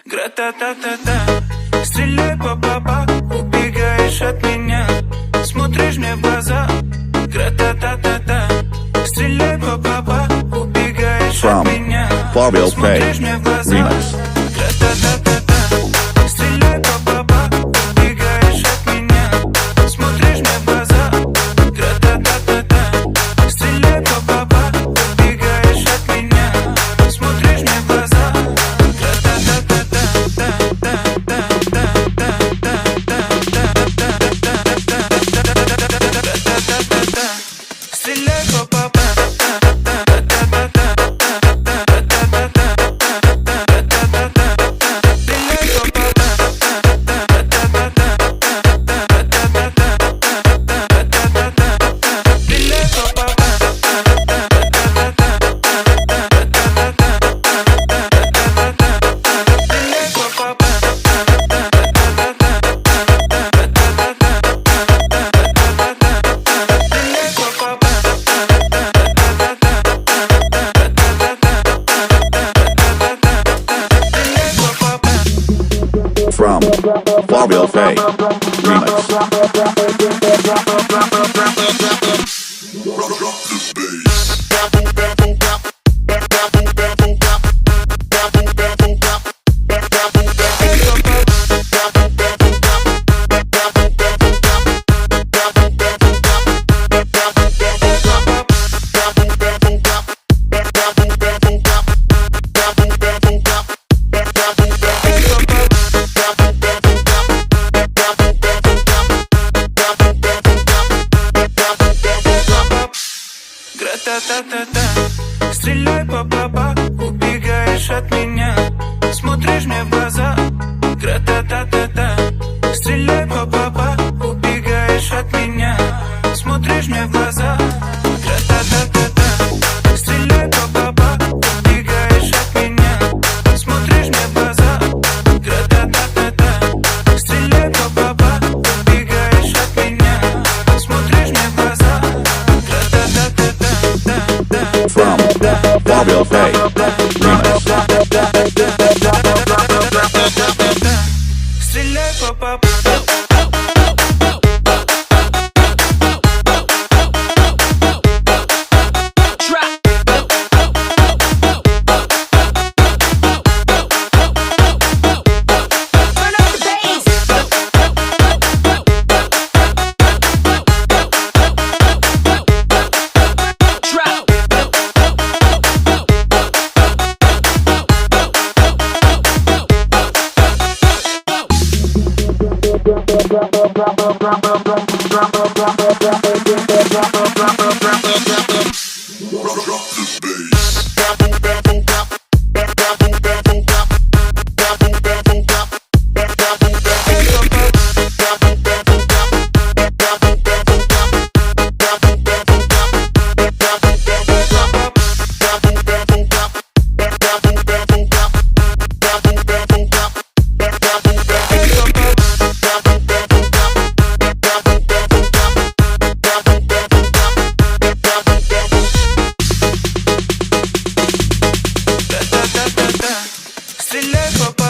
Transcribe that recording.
Гра-та-та-та-та, стреляй по баба, убегаешь от меня, смотришь мне в глаза. Гра-та-та-та-та, стреляй по баба, убегаешь от меня, смотришь мне в глаза. Гра-та-та-та-та, стреляй по баба, убегаешь от меня, смотришь мне в глаза. Гра-та-та-та-та, стреляй по баба, убегаешь от меня, смотришь мне в глаза. Стреляй по баба. From Fabio Fay Remix. Гра-та-та-та-та, стреляй по баба, убегаешь от меня, смотришь мне в глаза. Гра-та-та-та-та, стреляй по баба, убегаешь от меня, смотришь мне в глаза. Гра-та-та-та-та, стреляй по баба, убегаешь от меня, смотришь мне в глаза. Гра-та-та-та-та, стреляй по баба, убегаешь от меня, смотришь мне в глаза. From Fabio Fay Remix. Стреляй по бабу. Стреляй по